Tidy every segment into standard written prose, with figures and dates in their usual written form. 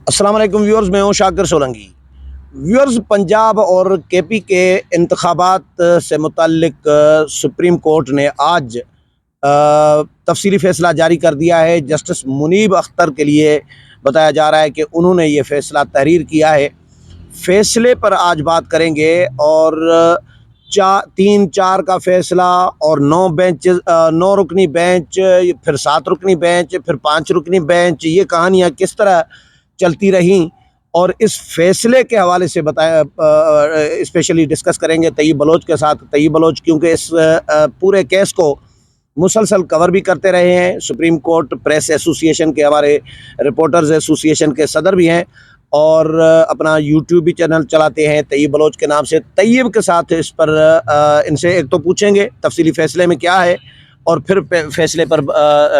السلام علیکم ویورز، میں ہوں شاکر سولنگی۔ ویورز، پنجاب اور کے پی کے انتخابات سے متعلق سپریم کورٹ نے آج تفصیلی فیصلہ جاری کر دیا ہے۔ جسٹس منیب اختر کے لیے بتایا جا رہا ہے کہ انہوں نے یہ فیصلہ تحریر کیا ہے۔ فیصلے پر آج بات کریں گے اور 3-4 کا فیصلہ اور 9 رکنی بینچ، پھر 7 رکنی بینچ، پھر 5 رکنی بینچ، یہ کہانیاں کس طرح چلتی رہیں اور اس فیصلے کے حوالے سے اسپیشلی ڈسکس کریں گے طیب بلوچ کے ساتھ۔ طیب بلوچ کیونکہ اس پورے کیس کو مسلسل کور بھی کرتے رہے ہیں، سپریم کورٹ پریس ایسوسی ایشن کے، ہمارے رپورٹرز ایسوسی ایشن کے صدر بھی ہیں اور اپنا یوٹیوب بھی چینل چلاتے ہیں طیب بلوچ کے نام سے۔ طیب کے ساتھ اس پر ان سے ایک تو پوچھیں گے تفصیلی فیصلے میں کیا ہے اور پھر فیصلے پر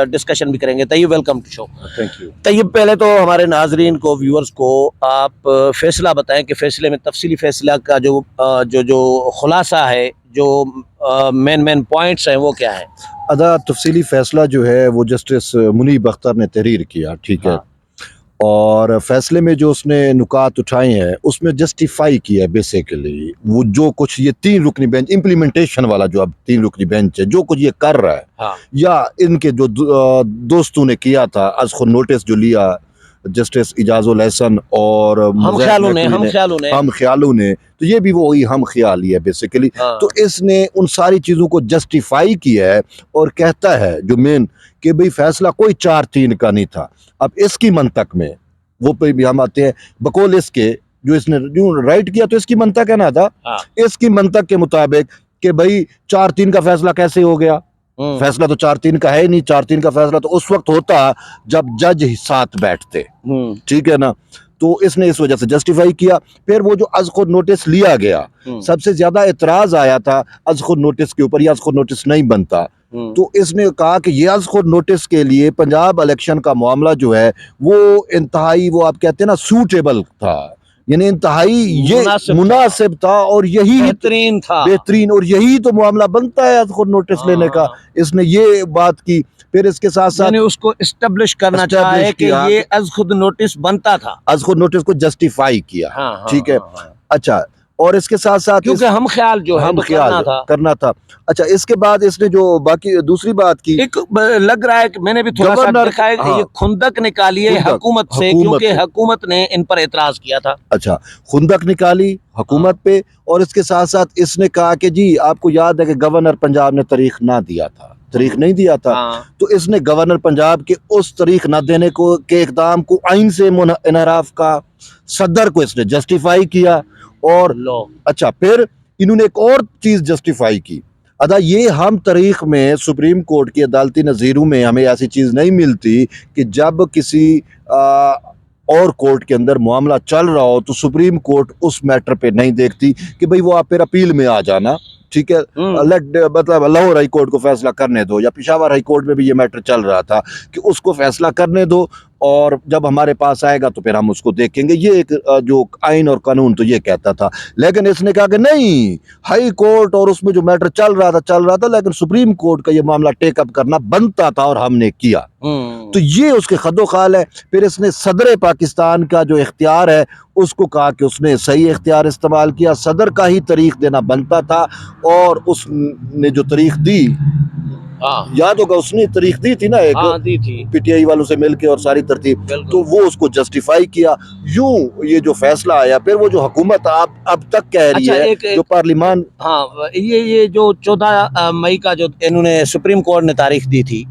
ڈسکشن بھی کریں گے۔ Tayyab, welcome to show. Thank you. Tayyab, پہلے تو ہمارے ناظرین کو، ویورز کو آپ فیصلہ بتائیں کہ فیصلے میں تفصیلی فیصلہ کا جو خلاصہ ہے، جو مین پوائنٹس ہیں، وہ کیا ہے؟ تفصیلی فیصلہ جو ہے وہ جسٹس منیب اختر نے تحریر کیا، ٹھیک ہے، ہاں۔ اور فیصلے میں جو اس نے نکات اٹھائے ہیں اس میں جسٹیفائی کیا ہے بیسیکلی وہ جو کچھ یہ 3 رکنی بینچ امپلیمنٹیشن والا جو اب 3 رکنی بینچ ہے جو کچھ یہ کر رہا ہے، ہاں۔ یا ان کے جو دوستوں نے کیا تھا از خود نوٹس جو لیا جسٹس اعجاز الحسن اور ہم خیالوں نے تو یہ بھی وہی ہم خیال ہی ہے بیسیکلی۔ ہاں۔ تو اس نے ان ساری چیزوں کو جسٹیفائی کیا ہے اور کہتا ہے جو مین کہ بھئی فیصلہ کوئی 4-3 کا نہیں تھا۔ اب اس کی منطق میں وہ پہ بھی ہم آتے ہیں بقول اس کے جو اس نے رائٹ کیا، تو اس کی منطق ہے نا تھا، اس کی منطق کے مطابق کہ بھئی 4-3 کا فیصلہ کیسے ہو گیا؟ فیصلہ تو 4-3 کا ہے نہیں۔ 4-3 کا فیصلہ تو اس وقت ہوتا جب جج ساتھ بیٹھتے، ٹھیک ہے نا۔ تو اس نے اس وجہ سے جسٹیفائی کیا۔ پھر وہ جو از خود نوٹس لیا گیا، سب سے زیادہ اعتراض آیا تھا از خود نوٹس کے اوپر، یہ از خود نوٹس نہیں بنتا۔ تو اس نے کہا کہ یہ از خود نوٹس کے لیے پنجاب الیکشن کا معاملہ جو ہے وہ انتہائی، وہ آپ کہتے ہیں نا، سوٹیبل تھا، یعنی انتہائی یہ مناسب تھا اور یہی بہترین تھا، بہترین، اور یہی تو معاملہ بنتا ہے از خود نوٹس لینے کا۔ اس نے یہ بات کی۔ پھر اس کے ساتھ ساتھ یعنی اس کو اسٹیبلش کرنا چاہے کہ یہ از خود نوٹس بنتا تھا، از خود نوٹس کو جسٹیفائی کیا، ٹھیک ہے۔ اچھا، اور اس کے ساتھ ساتھ کیونکہ ہم خیال جو ہے ہم خیال کرنا تھا۔ اچھا، اس کے بعد اس نے جو باقی دوسری بات کی، ایک لگ رہا ہے کہ میں نے بھی تھوڑا سا دیکھا ہے کہ یہ خندق نکالی ہے حکومت سے، کیونکہ حکومت نے ان پر اعتراض کیا تھا۔ اچھا، خندق نکالی حکومت پہ، اور اس کے ساتھ ساتھ اس نے کہا کہ جی آپ کو یاد ہے کہ گورنر پنجاب نے تاریخ نہ دیا تھا، تاریخ نہیں دیا تھا، تو اس نے گورنر پنجاب کے اس تاریخ نہ دینے کو کے اقدام کو آئین سے انحراف کا، صدر کو اس نے جسٹیفائی کیا۔ اور اچھا، پھر انہوں نے ایک اور چیز جسٹیفائی کی، یہ ہم تاریخ میں سپریم کورٹ کی عدالتی نظیروں میں ہمیں ایسی چیز نہیں ملتی کہ جب کسی اور کورٹ کے اندر معاملہ چل رہا ہو تو سپریم کورٹ اس میٹر پہ نہیں دیکھتی کہ بھئی وہ آپ پھر اپیل میں آ جانا، ٹھیک ہے، مطلب لاہور ہائی کورٹ کو فیصلہ کرنے دو، یا پشاور ہائی کورٹ میں بھی یہ میٹر چل رہا تھا کہ اس کو فیصلہ کرنے دو، اور جب ہمارے پاس آئے گا تو پھر ہم اس کو دیکھیں گے۔ یہ ایک جو آئین اور قانون تو یہ کہتا تھا، لیکن اس نے کہا کہ نہیں، ہائی کورٹ اور اس میں جو میٹر چل رہا تھا، لیکن سپریم کورٹ کا یہ معاملہ ٹیک اپ کرنا بنتا تھا اور ہم نے کیا۔ تو یہ اس کے خد و خال ہے۔ پھر اس نے صدر پاکستان کا جو اختیار ہے اس کو کہا کہ اس نے صحیح اختیار استعمال کیا، صدر کا ہی تاریخ دینا بنتا تھا، اور اس نے جو تاریخ دی، یاد ہوگا اس نے تاریخ دی تھی نا، ایک پی ٹی آئی والوں سے مل کے اور ساری ترتیب، تو وہ اس کو جسٹیفائی کیا۔ یوں یہ جو فیصلہ آیا، پھر وہ جو حکومت اب تک کہہ رہی ہے، جو پارلیمان، یہ جو 14 مئی کا جو انہوں نے سپریم کورٹ نے تاریخ دی تھی،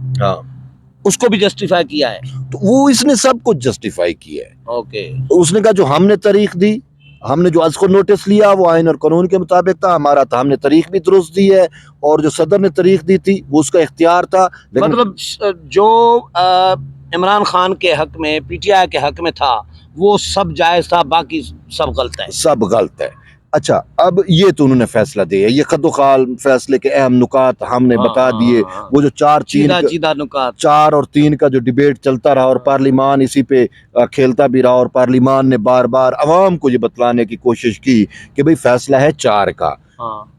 اس کو بھی جسٹیفائی کیا ہے، تو وہ اس نے سب کچھ جسٹیفائی کیا ہے۔ اوکے، اس نے کہا جو ہم نے تاریخ دی، ہم نے جو از خود نوٹس لیا وہ آئین اور قانون کے مطابق تھا، ہمارا تھا، ہم نے تاریخ بھی درست دی ہے، اور جو صدر نے تاریخ دی تھی وہ اس کا اختیار تھا۔ مطلب جو عمران خان کے حق میں، پی ٹی آئی کے حق میں تھا، وہ سب جائز تھا، باقی سب غلط ہے، سب غلط ہے۔ اچھا، اب یہ تو انہوں نے فیصلہ دیا، یہ خد و خال فیصلے کے اہم نکات ہم نے بتا دیے۔ وہ جو 4 اور 3 کا جو ڈیبیٹ چلتا رہا اور پارلیمان اسی پہ کھیلتا بھی رہا، اور پارلیمان نے بار بار عوام کو یہ بتلانے کی کوشش کی کہ بھئی فیصلہ ہے 4 کا،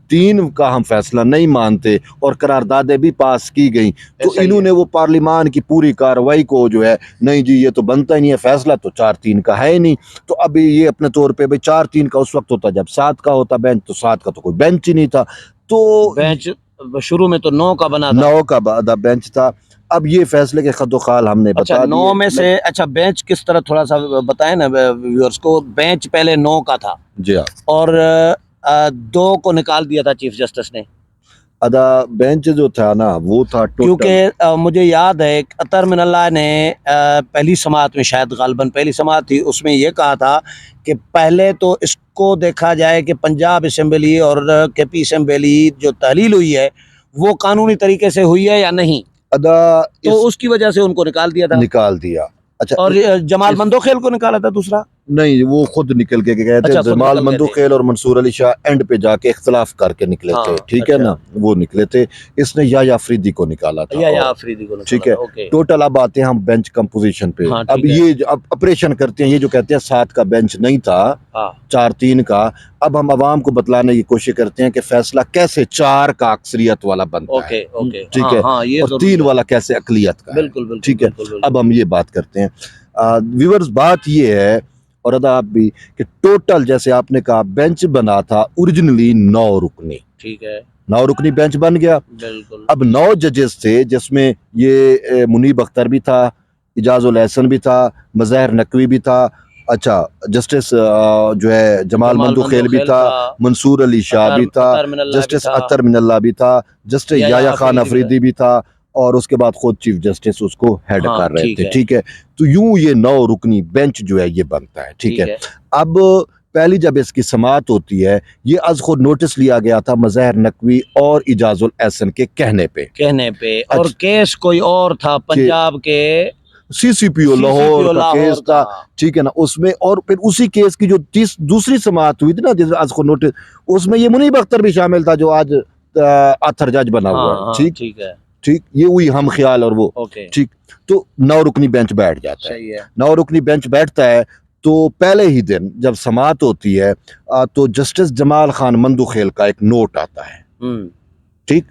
3 का हम फैसला नहीं मानते और करारदादें भी पास की गई, तो ऐसा ही इन्होंने वो पार्लिमान की पूरी कार्रवाई को जो है, नहीं जी ये तो बनता ही नहीं है, फैसला तो 4-3 का है ही नहीं। तो अभी ये अपने तौर पे भाई 4-3 का उस वक्त होता जब 7 का होता बेंच, तो 7 का तो कोई बेंच ही नहीं था, तो बेंच शुरू में तो 9 का बना था। 9 का आधा बेंच था। अब ये फैसले के खदोखाल हमने अच्छा, बता 9 में दिए। से अच्छा बेंच किस तरह, थोड़ा सा बताएं ना व्यूअर्स को। बेंच पहले 9 का था जी हाँ, और 2 को निकाल दिया था चीफ जस्टिस ने, आधा बेंच जो था ना वो था क्योंकि टोटल। मुझे याद है अतर मिनल्ला ने पहली समाअत में, शायद गालबन पहली समाअत थी, उसमें ये कहा था कि पहले तो इसको देखा जाए कि पंजाब असम्बली और केपी असम्बली जो तहलील हुई है वो कानूनी तरीके से हुई है या नहीं, अदा तो उसकी वजह से उनको निकाल दिया था। निकाल दिया। अच्छा, और जमाल मंदोखेल को निकाला था दूसरा। नहीं वो खुद निकल के गए थे। अच्छा, खुद जमाल निकल गए थे। मंदूखेल और मंसूर अली शाह एंड पे जाके इख्तलाफ करके निकले हाँ, थे, ठीक है अच्छा। ना, वो निकले थे। इसने या अफरीदी को निकाला था। या और आफरीदी को निकाला ठीक है, था, ओके। टोटल अब आते हैं हम बेंच कंपोजिशन पे। हाँ, अब ठीक है। ये अब ऑपरेशन करते हैं, ये जो कहते हैं 7 का बेंच नहीं था, हाँ, 4-3 का। अब हम आवाम को बतलाने की कोशिश करते हैं कि फैसला कैसे 4 का अक्सरियत वाला बनता ओके, है, ओके। ठीक हाँ, है, हाँ, ये और जरूरी 3 है। वाला कैसे अकलियत का है। बिल्कुल, बिल्कुल, ठीक है, बिल्कुल, बिल्कुल। अब हम ये बात करते हैं। व्यूअर्स, बात ये है और अदा आप भी कि टोटल जैसे आपने कहा बेंच बना था ओरिजिनली 9 रुकनी, ठीक है, 9 रुकनी बेंच बन गया। बिल्कुल। अब 9 जजेस थे, जिसमें ये मुनीब अख्तर भी था, इजाजुल एहसन भी था, मज़हर नकवी भी था, अच्छा जस्टिस जो है जमाल मंदोखेल भी था, मंसूर अली शाह भी था, जस्टिस अतर मिनल्ला भी था, जस्टिस याया खान अफरीदी भी था, और उसके बाद खुद चीफ जस्टिस उसको हेड हाँ, कर रहे ठीक थे, है। ठीक है। तो यूं ये 9 रुकनी बेंच जो है ये बनता है, ठीक है। अब पहली जब इसकी समाअत होती है, ये आज खुद नोटिस लिया गया था मज़हर नकवी और इजाजुल एहसन के कहने पे। और केस कोई और था, पंजाब के सीसीपीओ लाहौर का केस था, ठीक है ना, उसमें। और फिर उसी केस की जो दूसरी समाअत हुई थी ना, जिस आज को नोटिस, उसमें ये मुनीब अख्तर भी शामिल था, जो आज आथर जज बना हुआ है, ठीक, ठीक है, ठीक। ये हुई हम ख्याल और वो, ठीक। तो 9 रुकनी बेंच बैठ जाता है। 9 रुकनी बेंच बैठता है, तो पहले ही दिन जब समाअत होती है तो जस्टिस जमाल खान मंदोखेल का एक नोट आता है, ठीक।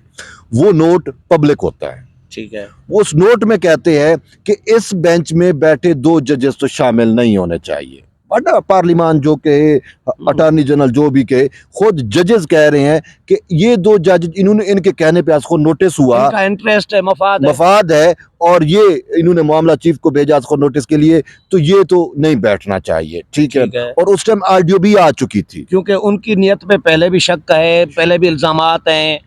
वो नोट पब्लिक होता है, ठीक है। उस नोट में कहते हैं कि इस बेंच में बैठे 2 जजेस तो शामिल नहीं होने चाहिए। बट पार्लिमान जो कहे, अटॉर्नी जनरल जो भी कहे, खुद जजेस कह रहे हैं कि ये 2 जज, इन्होंने इनके कहने पे आज को नोटिस हुआ, इनका इंटरेस्ट है, मफाद है, और ये इन्होंने मामला चीफ को भेजा आज को नोटिस के लिए, तो ये तो नहीं बैठना चाहिए, ठीक है। और उस टाइम ऑडियो भी आ चुकी थी, क्योंकि उनकी नियत पे पहले भी शक है, पहले भी इल्जामात हैं,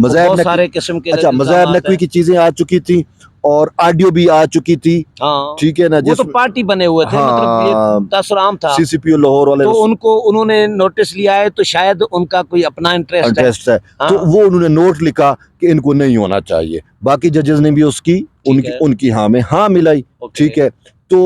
बहुत सारे किस्म के। अच्छा, मज़हर नकवी की चीजें आ चुकी थी और ऑडियो भी आ चुकी थी, ठीक है ना। वो तो पार्टी बने हुए थे, मतलब ये तसर आम था, सीसीपीओ लाहौर वाले, तो उनको उन्होंने नोटिस लिया है, तो शायद उनका कोई अपना इंटरेस्ट है। तो वो उन्होंने नोट लिखा कि इनको नहीं होना चाहिए। बाकी जजेस ने भी उसकी उनकी हाँ में हाँ मिलाई, ठीक है। तो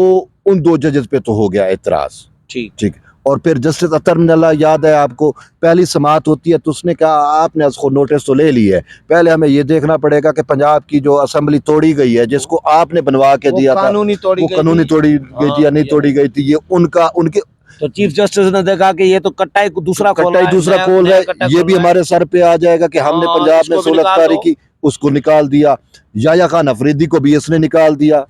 उन 2 जजेस पे तो हो गया एतराज, ठीक। और फिर जस्टिस अतर मिनल्ला, याद है आपको, पहली समाअत होती है तो उसने कहा आपने उसको नोटिस तो ले लिया है, पहले हमें ये देखना पड़ेगा कि पंजाब की जो असेंबली तोड़ी गई है, जिसको आपने बनवा के दिया था, वो कानूनी तोड़ी गई थी या नहीं तोड़ी गई थी, ये उनके तो चीफ जस्टिस ने देखा कि ये तो कट्टा दूसरा खोल रहा है, ये भी हमारे सर पे आ जाएगा कि हमने पंजाब में सुलहकारी की, उसको निकाल दिया। याया खान अफरीदी को भी इसने निकाल दिया,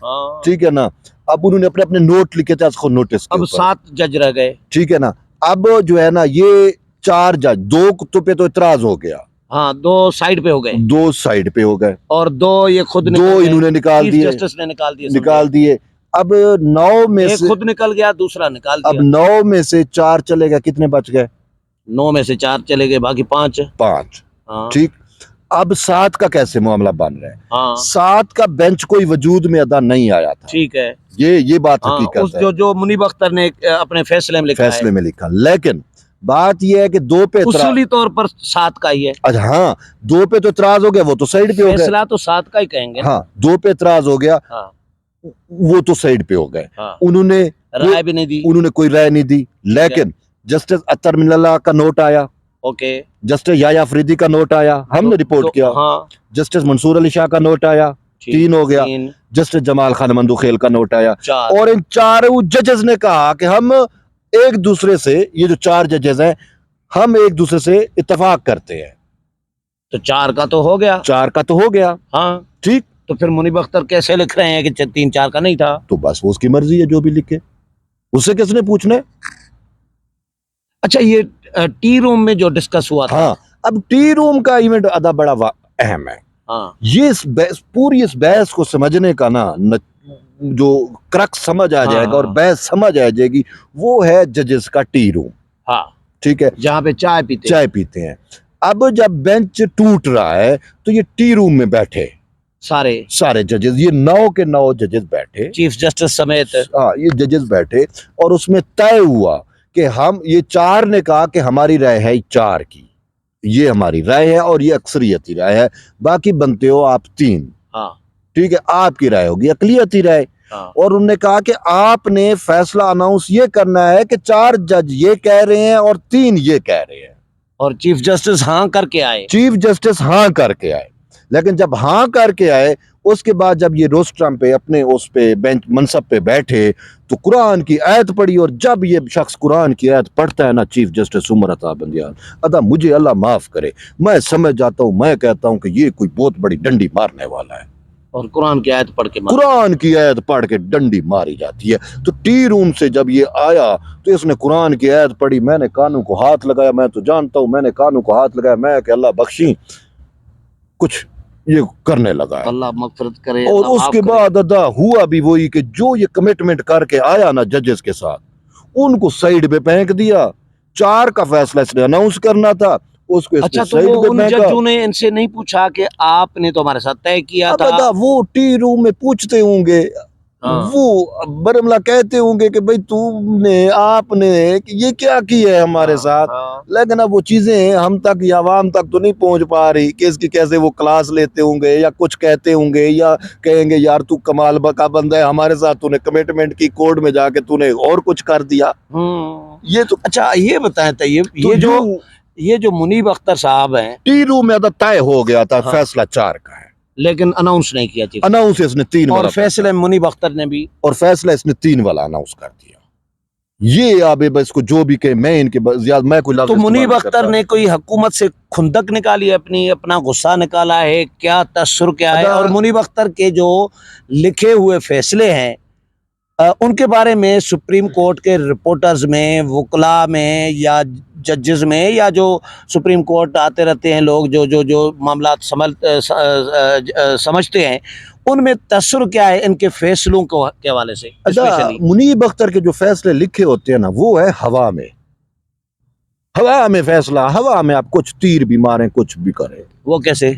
ठीक है ना। अब उन्होंने अपने अपने नोट लिखे थे उसको नोटिस के ऊपर। अब 7 जज रह गए, ठीक है ना। अब जो है ना, ये 4 जज, 2 पे तो इतराज हो गया, हाँ, 2 साइड पे हो गए, 2 साइड पे हो गए, और 2 ये खुद 2 इन्होंने निकाल दिए, जस्टिस ने निकाल दिए। अब 9 में से खुद निकल गया, दूसरा निकाल दिया। अब 9 में से 4 चले गए, कितने बच गए? 9 में से 4 चले गए, बाकी 5, ठीक। अब 7 का कैसे मामला बन रहा है? 7 का बेंच कोई वजूद में अदा नहीं आया था, ठीक है, ये बात हकीकत है, जो मुनीब अख्तर ने अपने फैसले में लिखा, लेकिन बात यह है कि 2 पे उसूली तौर पर 7 का ही है। अच्छा, हाँ, 2 पे तो इतराज हो गया, वो तो साइड पे हो गया, फैसला तो 7 का ही कहेंगे, हाँ, 2 पे इतराज हो गया, वो तो साइड पे हो गए, उन्होंने राय भी नहीं दी, उन्होंने कोई राय नहीं दी। लेकिन जस्टिस अतर मिनल्ला का नोट आया, जस्टिस याया अफरीदी का नोट आया, हमने रिपोर्ट किया, जस्टिस मंसूर अली शाह का नोट आया, 3 हो गया, जस्टिस जमाल खान मंदोखेल का नोट आया, और इन 4 जजेस ने कहा कि हम एक दूसरे से, ये जो 4 जजेस हैं, हम एक दूसरे से इत्तेफाक करते हैं। तो 4 का तो हो गया। 4 का तो हो गया, हाँ, ठीक, तो फिर मुनीब अख्तर कैसे लिख रहे हैं कि 3-4 का नहीं था? तो बस वो उसकी मर्जी है, जो भी लिखे, उससे किसने पूछना है? अच्छा, ये टी रूम में जो डिस्कस हुआ था। हाँ, अब टी रूम का इवेंट अदा बड़ा अहम है। हाँ, ये पूरी इस बहस को समझने का जो क्रक्स समझ आ जाएगा और बहस समझ आ जाएगी, वो है जजेस का टी रूम। हाँ, ठीक है, जहाँ पे चाय पीते हैं। अब जब बेंच टूट रहा है तो ये टी रूम में बैठे सारे जजेस, ये 9 के 9 जजेस बैठे, चीफ जस्टिस समेत। हाँ, ये जजेस बैठे और उसमें तय हुआ कि हम, ये 4 ने कहा कि हमारी राय है 4 की, ये हमारी राय है और ये अक्सरियती राय है, बाकी बनते हो आप 3। हाँ, ठीक है, आपकी राय होगी अकलियती राय। हाँ, और उन्होंने कहा कि आपने फैसला अनाउंस ये करना है कि 4 जज ये कह रहे हैं और 3 ये कह रहे हैं, और चीफ जस्टिस हाँ करके आए। चीफ जस्टिस हाँ करके आए। लेकिन जब हाँ करके आए, उसके बाद जब ये रोस्ट्रम पे अपने उस पे बेंच मनसब पे बैठे तो कुरान की आयत पढ़ी, और जब ये शख्स कुरान की आयत पढ़ता है ना, चीफ जस्टिस उमर अता बंदियाल, अदा मुझे अल्लाह माफ करे, मैं समझ जाता हूँ, मैं कहता हूँ कि ये कोई बहुत बड़ी डंडी मारने वाला है, और कुरान की आयत पढ़ के कुरान की आयत पढ़ के डंडी मारी जाती है। तो टी रूम से जब ये आया तो इसने कुरान की आयत पढ़ी, मैंने कानों को हाथ लगाया, मैं तो जानता हूँ, मैंने कानों को हाथ लगाया, मैं कि अल्लाह बख्शी, कुछ ये करने लगा है, अल्लाह मगफिरत करे। और उसके बाद अदा हुआ भी वही कि जो ये कमिटमेंट करके आया ना जजेस के साथ, उनको साइड पे फेंक दिया। 4 का फैसला इसने अनाउंस करना था, उसको इसने अच्छा, तो साइड वो पे उन फेंका। जजों ने इनसे नहीं पूछा कि आपने तो हमारे साथ तय किया अब था? अदा वो टी रूम में पूछते होंगे, हाँ। वो बरमला कहते होंगे कि भाई तुमने, आपने ये क्या किया है हमारे साथ। हाँ, लेकिन अब वो चीजें हम तक या आवाम तक तो नहीं पहुंच पा रही कि इसकी कैसे वो क्लास लेते होंगे या कुछ कहते होंगे या कहेंगे यार तू कमाल बका बंदा है, हमारे साथ तूने कमिटमेंट की, कोर्ट में जाके तूने और कुछ कर दिया। ये तो अच्छा, ये बताएं तैयब, तो ये जो मुनीब अख्तर साहब हैं, टी रूम में तय हो गया था, हाँ, फैसला 4 का है, लेकिन अनाउंस नहीं किया चीफ, अनाउंस इसने 3 और वाला फैसले मुनीब अख्तर ने भी, और फैसला इसने 3 वाला अनाउंस कर दिया। ये आबे बस को जो भी कहे, मैं इनके ज्यादा मैं कोई लफ्ज तो इस्तेमाल मुनीब नहीं अख्तर करता। ने कोई हुकूमत से खुंदक निकाली है, अपना गुस्सा निकाला है, क्या तसर क्या है? और मुनीब अख्तर के जो लिखे हुए फैसले हैं, उनके बारे में सुप्रीम कोर्ट के रिपोर्टर्स में, वकला में, या जजेस में, या जो सुप्रीम कोर्ट आते रहते हैं लोग, जो मामला समझते हैं, उनमें तसर क्या है इनके फैसलों के हवाले से? स्पेशली मुनीब अख्तर के जो फैसले लिखे होते हैं ना, वो है हवा में, हवा में फैसला, हवा में आप कुछ तीर भी मारें, कुछ भी करें। वो कैसे?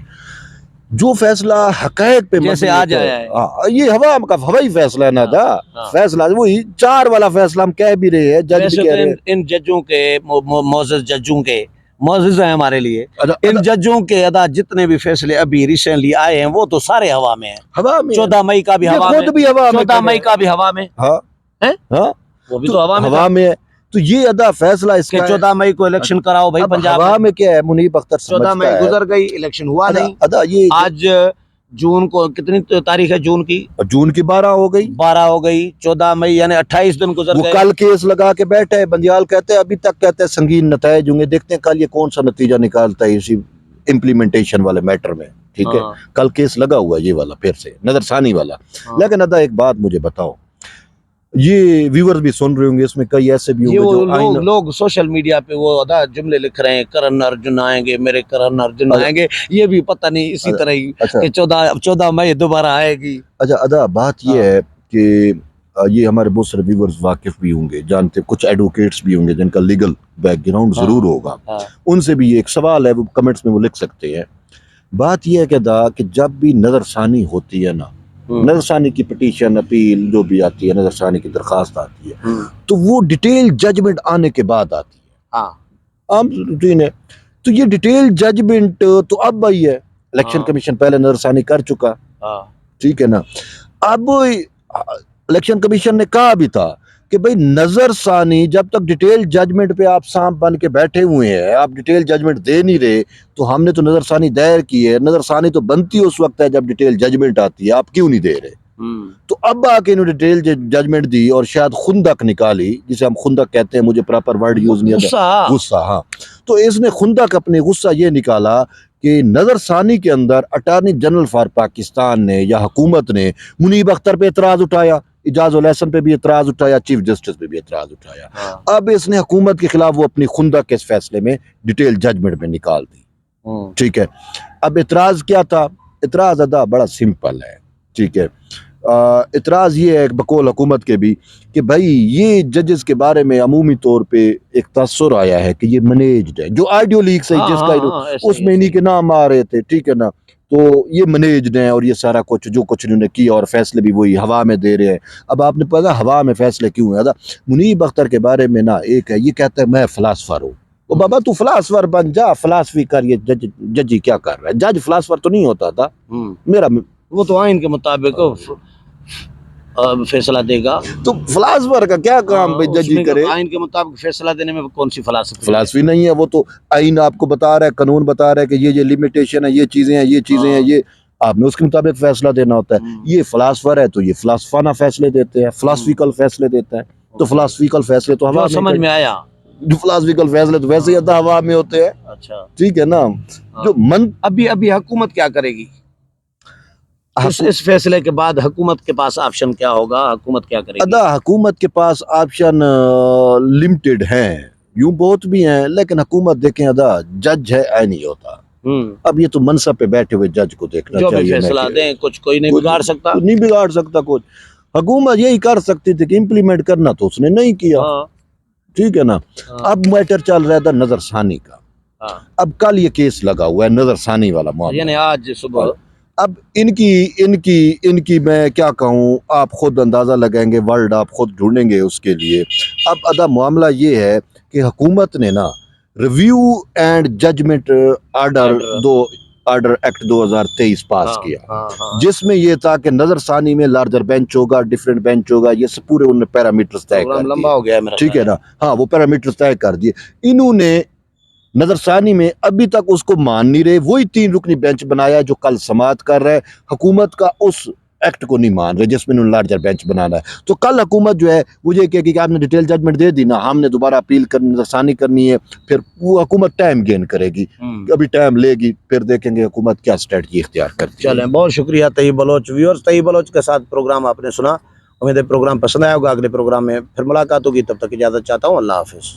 जो फैसला हकैक पे जैसे आज आया है, ये हवा का हवाई फैसला है ना दा, फैसला वही 4 वाला फैसला हम कह भी रहे हैं, जज भी कह रहे हैं। इन जजों के, मोअज़्ज़ज़ जजों के, मोअज़्ज़ज़ हैं हमारे लिए, इन जजों के अदा जितने भी फैसले अभी रिसेंटली आए हैं, वो तो सारे हवा में हैं। हवा में 14 मई का भी हवा में, 14 मई का भी हवा में, हाँ, वो भी तो हवा में है। तो ये अदा फैसला इसका 14 मई को इलेक्शन कराओ भाई पंजाब हवा में क्या है, मुनीब अख्तर 14 मई गुजर गई, इलेक्शन हुआ नहीं। अदा ये आज जून को कितनी तारीख है? जून की 12 हो गई, 12 हो गई, 14 मई यानी 28 दिन गुजर गए। कल केस लगा के बैठे है, बंदियाल कहते हैं अभी तक कहते हैं संगीन नतीजे होंगे, देखते हैं कल ये कौन सा नतीजा निकालता है इसी इम्प्लीमेंटेशन वाले मैटर में। ठीक है, कल केस लगा हुआ ये वाला, फिर से नजरसानी वाला। लेकिन अदा एक बात मुझे बताओ, ये व्यूअर्स भी सुन रहे होंगे, इसमें कई ऐसे भी होंगे जो लोग सोशल मीडिया पे वो अदा जुमले लिख रहे हैं, करण अर्जुन आएंगे, मेरे करण अर्जुन आएंगे, ये भी पता नहीं इसी तरह ही कि 14 मई दोबारा आएगी। अच्छा अदा, बात ये है कि ये हमारे बहुत सारे व्यूअर्स वाकिफ भी होंगे, जानते, कुछ एडवोकेट्स भी होंगे जिनका लीगल बैकग्राउंड जरूर होगा, उनसे भी ये एक सवाल है, वो कमेंट्स में वो लिख सकते हैं। बात ये है कि अदा कि जब भी नजरसानी होती है ना, नजरसानी की पिटीशन, अपील जो भी आती है, नजरसानी की दरखास्त आती है, तो वो डिटेल जजमेंट आने के बाद आती है। आम रूटीन है। तो ये डिटेल जजमेंट तो अब आई है, इलेक्शन कमीशन पहले नजरसानी कर चुका, ठीक है ना। अब इलेक्शन कमीशन ने कहा भी था कि भाई नजरसानी, जब तक डिटेल जजमेंट पे आप सांप बन के बैठे हुए हैं, आप डिटेल जजमेंट दे नहीं रहे, तो हमने तो नजरसानी दायर की है, नजरसानी तो बनती उस वक्त है जब डिटेल जजमेंट आती है, आप क्यों नहीं दे रहे? تو اب آ کے انہوں نے ڈیٹیل ججمنٹ دی اور شاید خندق نکالی، جسے ہم خندق کہتے ہیں، مجھے پراپر ورڈ یوز نہیں آتا، غصہ، ہاں. تو اس نے خندق اپنے غصہ یہ نکالا کہ نظر ثانی کے اندر اٹارنی جنرل فار پاکستان نے یا حکومت نے منیب اختر پہ اعتراض اٹھایا، اعجاز الاحسن پہ بھی اعتراض اٹھایا، چیف جسٹس پہ بھی اعتراض اٹھایا. اب اس نے حکومت کے خلاف وہ اپنی خندق کے اس فیصلے میں ڈیٹیل ججمنٹ میں نکال دی. ٹھیک ہے. اب اعتراض کیا تھا؟ اعتراض ادا بڑا سمپل ہے. ٹھیک ہے. اعتراض یہ ہے بقول حکومت کے بھی کہ بھائی یہ ججز کے بارے میں عمومی طور پہ ایک تاثر آیا ہے کہ یہ منیجڈ ہے، جو آڈیو لیک سے جس کا اس میں انہی کے نام آ رہے تھے. ٹھیک ہے نا. تو یہ منیجڈ ہیں اور یہ سارا کچھ جو کچھ انہوں نے کیا اور فیصلے بھی وہی ہوا میں دے رہے ہیں. اب آپ نے پتا ہوا میں فیصلے کیوں ہیں؟ منیب اختر کے بارے میں نا ایک ہے، یہ کہتا ہے میں فلاسفر ہوں. وہ بابا تو فلاسفر بن جا، فلاسفی کر. یہ ججی کیا کر رہا ہے؟ جج فلاسفر تو نہیں ہوتا تھا. میرا وہ تو آئین کے مطابق فیصلہ دے گا. تو فلاسفر کا کیا کام بھائی ججی کرے؟ آئین کے مطابق فیصلہ دینے میں کون سی فلاسفی نہیں ہے. وہ تو آئین آپ کو بتا رہا ہے، قانون بتا رہا ہے کہ یہ لمیٹیشن ہے، یہ چیزیں ہیں، یہ چیزیں ہیں، یہ آپ نے اس کے مطابق فیصلہ دینا ہوتا ہے. یہ فلاسفر ہے تو یہ فلاسفانہ فیصلے دیتے ہیں، فلاسفیکل فیصلے دیتا ہے. تو فلاسفیکل فیصلے تو ہوا سمجھ میں آیا. جو فلاسفیکل فیصلے تو ویسے ہی ادا ہوا میں ہوتے ہیں. اچھا ٹھیک ہے نا. جو ابھی حکومت کیا کرے گی اس فیصلے کے بعد؟ حکومت کے پاس آپشن کیا ہوگا؟ حکومت کیا کرے گی؟ حکومت کے پاس آپشن لمیٹڈ ہیں، یوں بہت بھی ہیں، لیکن حکومت دیکھیں جج ہے، نہیں ہوتا. اب یہ تو منصب پہ بیٹھے ہوئے جج کو دیکھنا جو چاہیے. بھی فیصلہ دیں کچھ کوئی نہیں بگاڑ سکتا. نہیں بگاڑ سکتا کچھ. حکومت یہی کر سکتی تھی کہ امپلیمنٹ کرنا، تو اس نے نہیں کیا. ٹھیک ہے نا. اب میٹر چل رہا تھا نظر ثانی کا. اب کل یہ کیس لگا ہوا ہے نظر ثانی والا معاملہ، یعنی آج صبح. اب ان کی میں کیا کہوں، آپ خود اندازہ لگائیں گے، ورلڈ آپ خود ڈھونڈیں گے اس کے لیے. اب معاملہ یہ ہے کہ حکومت نے نا review and judgment order act 2023 pass کیا، جس میں یہ تھا کہ نظر ثانی میں لارجر بینچ ہوگا، ڈیفرنٹ بینچ ہوگا. یہ سب پورے انہوں نے پیرامیٹرز طے کر لمبا ہو گیا. ٹھیک ہے نا. ہاں وہ پیرامیٹرز طے کر دیے. انہوں نے نظر ثانی میں ابھی تک اس کو مان نہیں رہے. وہی 3 رکنی بینچ بنایا جو کل سماعت کر رہا ہے. حکومت کا اس ایکٹ کو نہیں مان رہے جس میں انہوں نے لارجر بینچ بنانا ہے. تو کل حکومت جو ہے وہ یہ کہ آپ نے ڈیٹیل ججمنٹ دے دی نا، ہم نے دوبارہ اپیل کرنی، نظر ثانی کرنی ہے. پھر وہ حکومت ٹائم گین کرے گی، ابھی ٹائم لے گی، پھر دیکھیں گے حکومت کیا اسٹریٹجی اختیار کرتی ہے. چلیں، بہت شکریہ طیب بلوچ. ویورز، طیب بلوچ کے ساتھ پروگرام آپ نے سنا. امید ہے پروگرام پسند آیا ہوگا. اگلے پروگرام میں پھر ملاقات ہوگی. تب تک اجازت چاہتا ہوں. اللہ حافظ.